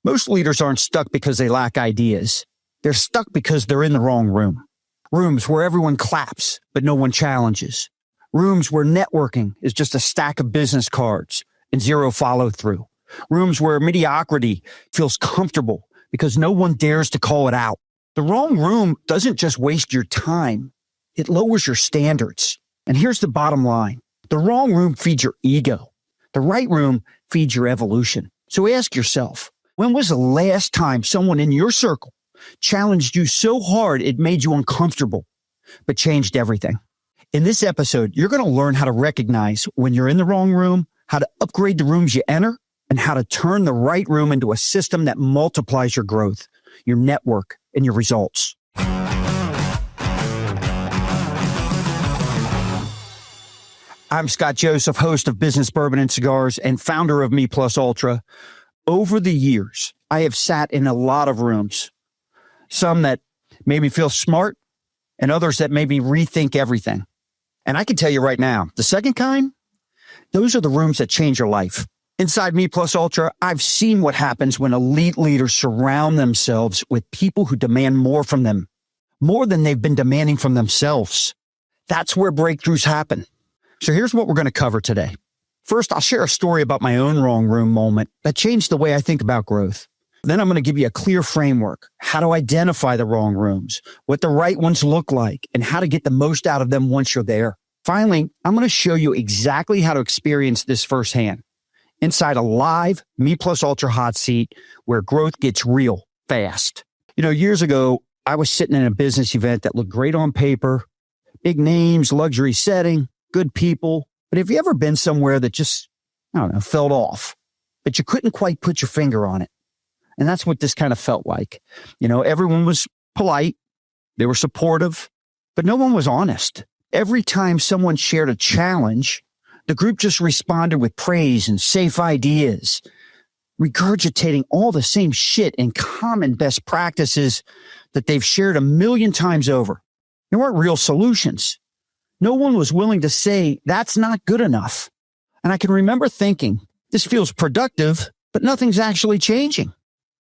Most leaders aren't stuck because they lack ideas. They're stuck because they're in the wrong room. Rooms where everyone claps, but no one challenges. Rooms where networking is just a stack of business cards and zero follow-through. Rooms where mediocrity feels comfortable because no one dares to call it out. The wrong room doesn't just waste your time. It lowers your standards. And here's the bottom line. The wrong room feeds your ego. The right room feeds your evolution. So ask yourself, when was the last time someone in your circle challenged you so hard it made you uncomfortable, but changed everything? In this episode, you're going to learn how to recognize when you're in the wrong room, how to upgrade the rooms you enter, and how to turn the right room into a system that multiplies your growth, your network, and your results. I'm Scott Joseph, host of Business Bourbon and Cigars and founder of Me Plus Ultra. Over the years, I have sat in a lot of rooms, some that made me feel smart and others that made me rethink everything. And I can tell you right now, the second kind, those are the rooms that change your life. Inside Me Plus Ultra, I've seen what happens when elite leaders surround themselves with people who demand more from them, more than they've been demanding from themselves. That's where breakthroughs happen. So here's what we're going to cover today. First, I'll share a story about my own wrong room moment that changed the way I think about growth. Then I'm going to give you a clear framework, how to identify the wrong rooms, what the right ones look like, and how to get the most out of them once you're there. Finally, I'm going to show you exactly how to experience this firsthand inside a live Me Plus Ultra hot seat where growth gets real fast. Years ago, I was sitting in a business event that looked great on paper, big names, luxury setting, good people. But have you ever been somewhere that just, felt off, but you couldn't quite put your finger on it? And that's what this kind of felt like. Everyone was polite. They were supportive, but no one was honest. Every time someone shared a challenge, the group just responded with praise and safe ideas, regurgitating all the same shit and common best practices that they've shared a million times over. There weren't real solutions. No one was willing to say, that's not good enough. And I can remember thinking, this feels productive, but nothing's actually changing.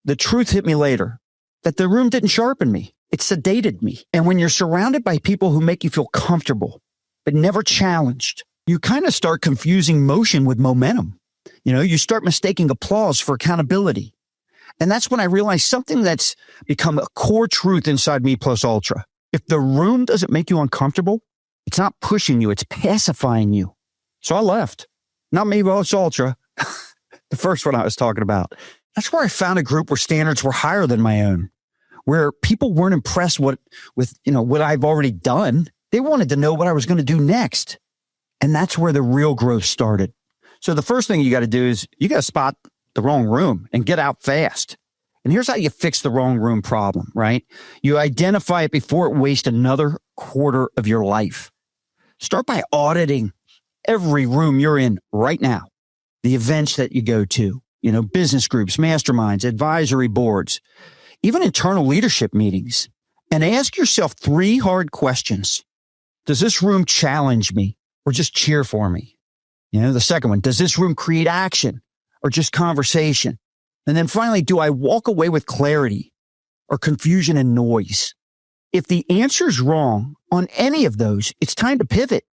The truth hit me later, that the room didn't sharpen me. It sedated me. And when you're surrounded by people who make you feel comfortable, but never challenged, you kind of start confusing motion with momentum. You start mistaking applause for accountability. And that's when I realized something that's become a core truth inside Me Plus Ultra. If the room doesn't make you uncomfortable, it's not pushing you, it's pacifying you. So I left. Not Me Plus Ultra, the first one I was talking about. That's where I found a group where standards were higher than my own, where people weren't impressed with what I've already done. They wanted to know what I was going to do next. And that's where the real growth started. So the first thing you got to do is you got to spot the wrong room and get out fast. And here's how you fix the wrong room problem, right? You identify it before it wastes another quarter of your life. Start by auditing every room you're in right now, the events that you go to, business groups, masterminds, advisory boards, even internal leadership meetings, and ask yourself 3 hard questions. Does this room challenge me or just cheer for me? The second one, does this room create action or just conversation? And then finally, do I walk away with clarity or confusion and noise? If the answer's wrong on any of those, it's time to pivot.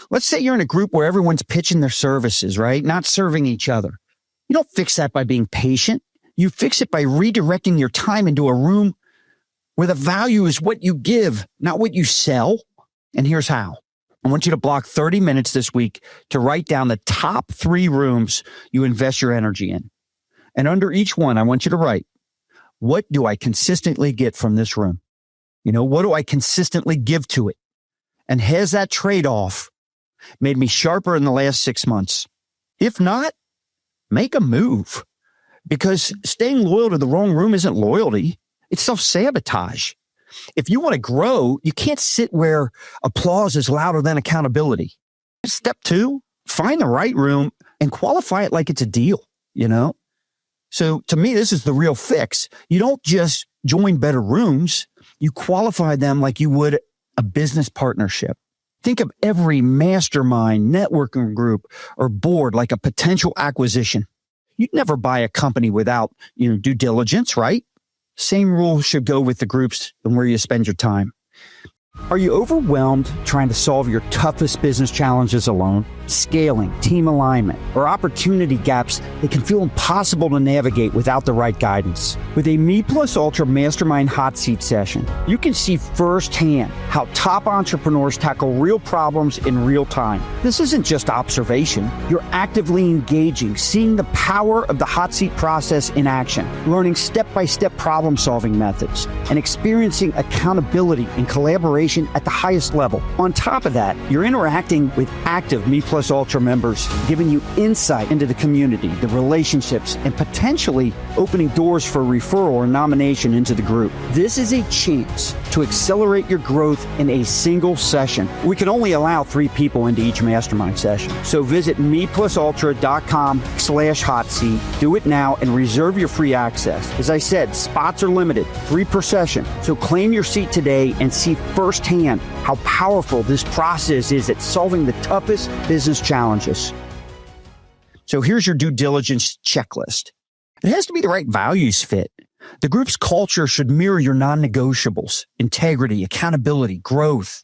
Let's say you're in a group where everyone's pitching their services, right? Not serving each other. You don't fix that by being patient. You fix it by redirecting your time into a room where the value is what you give, not what you sell. And here's how. I want you to block 30 minutes this week to write down the top 3 rooms you invest your energy in. And under each one, I want you to write, what do I consistently get from this room? What do I consistently give to it? And has that trade-off made me sharper in the last 6 months? If not, make a move. Because staying loyal to the wrong room isn't loyalty. It's self-sabotage. If you want to grow, you can't sit where applause is louder than accountability. Step 2, find the right room and qualify it like it's a deal, So to me, this is the real fix. You don't just join better rooms. You qualify them like you would a business partnership. Think of every mastermind, networking group, or board like a potential acquisition. You'd never buy a company without, due diligence, right? Same rule should go with the groups and where you spend your time. Are you overwhelmed trying to solve your toughest business challenges alone? Scaling, team alignment, or opportunity gaps that can feel impossible to navigate without the right guidance? With a Me Plus Ultra Mastermind Hot Seat session, you can see firsthand how top entrepreneurs tackle real problems in real time. This isn't just observation. You're actively engaging, seeing the power of the hot seat process in action, learning step-by-step problem-solving methods, and experiencing accountability and collaboration at the highest level. On top of that, you're interacting with active Me Plus Ultra members, giving you insight into the community, the relationships, and potentially opening doors for referral or nomination into the group. This is a chance to accelerate your growth in a single session. We can only allow 3 people into each mastermind session. So visit meplusultra.com/hot seat. Do it now and reserve your free access. As I said, spots are limited, 3 per session. So claim your seat today and see firsthand how powerful this process is at solving the toughest business challenges. So here's your due diligence checklist. It has to be the right values fit. The group's culture should mirror your non-negotiables: integrity, accountability, growth.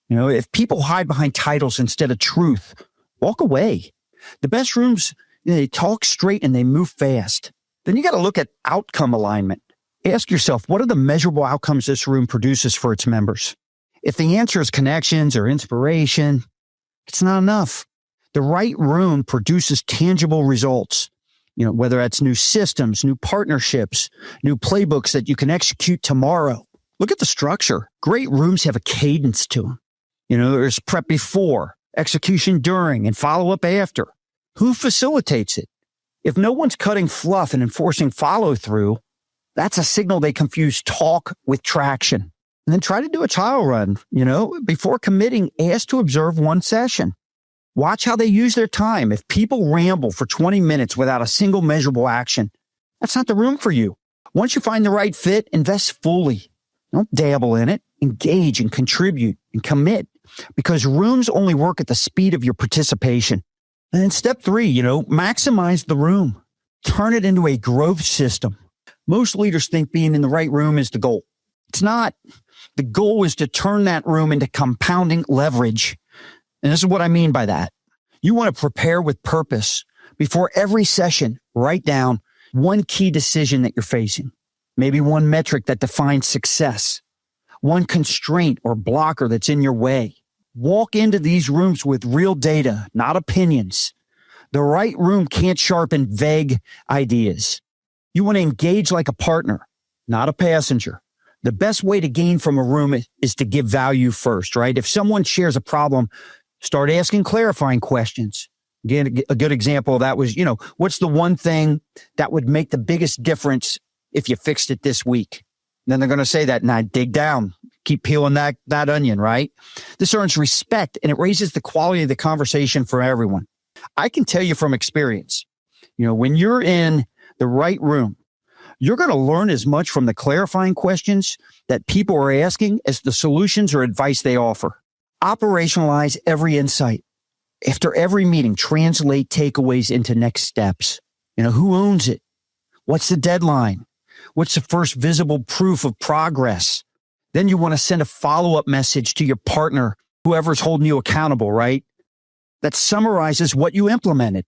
If people hide behind titles instead of truth, walk away. The best rooms, they talk straight and they move fast. Then you got to look at outcome alignment. Ask yourself, what are the measurable outcomes this room produces for its members? If the answer is connections or inspiration, it's not enough. The right room produces tangible results, whether that's new systems, new partnerships, new playbooks that you can execute tomorrow. Look at the structure. Great rooms have a cadence to them. There's prep before, execution during, and follow-up after. Who facilitates it? If no one's cutting fluff and enforcing follow-through, that's a signal they confuse talk with traction. And then try to do a trial run, before committing, ask to observe one session. Watch how they use their time. If people ramble for 20 minutes without a single measurable action, that's not the room for you. Once you find the right fit, invest fully. Don't dabble in it. Engage and contribute and commit, because rooms only work at the speed of your participation. And then step 3, maximize the room. Turn it into a growth system. Most leaders think being in the right room is the goal. It's not. The goal is to turn that room into compounding leverage. And this is what I mean by that. You want to prepare with purpose. Before every session, write down one key decision that you're facing. Maybe one metric that defines success. One constraint or blocker that's in your way. Walk into these rooms with real data, not opinions. The right room can't sharpen vague ideas. You want to engage like a partner, not a passenger. The best way to gain from a room is to give value first, right? If someone shares a problem, start asking clarifying questions. Again, a good example of that was, what's the one thing that would make the biggest difference if you fixed it this week? And then they're going to say that, and I dig down, keep peeling that onion, right? This earns respect, and it raises the quality of the conversation for everyone. I can tell you from experience, when you're in the right room, you're going to learn as much from the clarifying questions that people are asking as the solutions or advice they offer. Operationalize every insight. After every meeting, translate takeaways into next steps. Who owns it? What's the deadline? What's the first visible proof of progress? Then you want to send a follow-up message to your partner, whoever's holding you accountable, right? That summarizes what you implemented.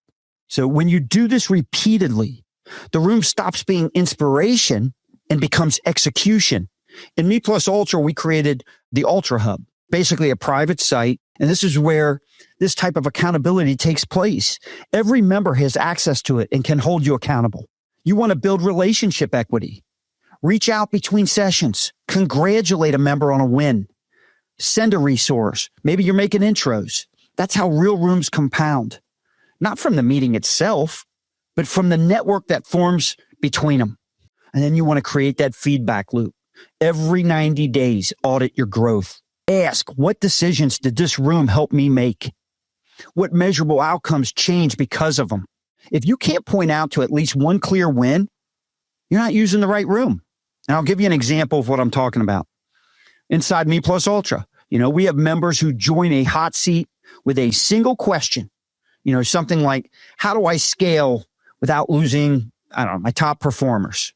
So when you do this repeatedly, the room stops being inspiration and becomes execution. In Me Plus Ultra, we created the Ultra Hub, basically a private site. And this is where this type of accountability takes place. Every member has access to it and can hold you accountable. You want to build relationship equity. Reach out between sessions. Congratulate a member on a win. Send a resource. Maybe you're making intros. That's how real rooms compound. Not from the meeting itself, but from the network that forms between them. And then you want to create that feedback loop. Every 90 days, audit your growth. Ask, what decisions did this room help me make? What measurable outcomes change because of them? If you can't point out to at least one clear win, you're not using the right room. And I'll give you an example of what I'm talking about. Inside Me Plus Ultra, we have members who join a hot seat with a single question. Something like, how do I scale without losing, I don't know, my top performers.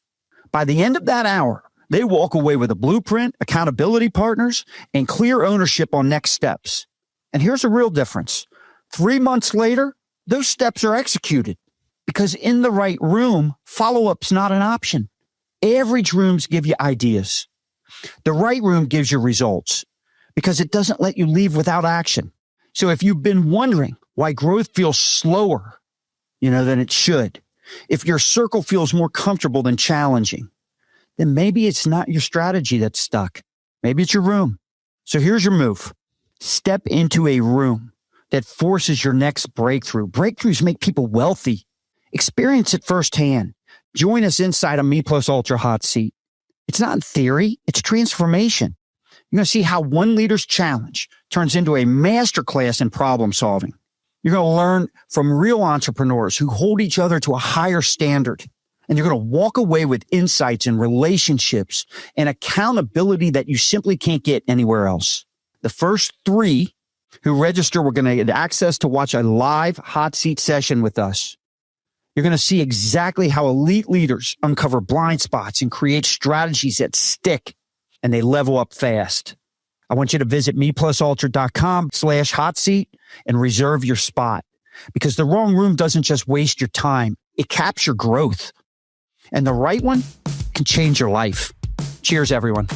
By the end of that hour, they walk away with a blueprint, accountability partners, and clear ownership on next steps. And here's a real difference. 3 months later, those steps are executed because in the right room, follow-up's not an option. Average rooms give you ideas. The right room gives you results because it doesn't let you leave without action. So if you've been wondering why growth feels slower, than it should, if your circle feels more comfortable than challenging, then maybe it's not your strategy that's stuck. Maybe it's your room. So here's your move. Step into a room that forces your next breakthrough. Breakthroughs make people wealthy. Experience it firsthand. Join us inside a Me Plus Ultra hot seat. It's not theory, it's transformation. You're going to see how one leader's challenge turns into a masterclass in problem solving. You're going to learn from real entrepreneurs who hold each other to a higher standard. And you're going to walk away with insights and relationships and accountability that you simply can't get anywhere else. The first 3 who register, we're going to get access to watch a live hot seat session with us. You're going to see exactly how elite leaders uncover blind spots and create strategies that stick and they level up fast. I want you to visit meplusultra.com/hot seat and reserve your spot because the wrong room doesn't just waste your time. It caps your growth. And the right one can change your life. Cheers, everyone.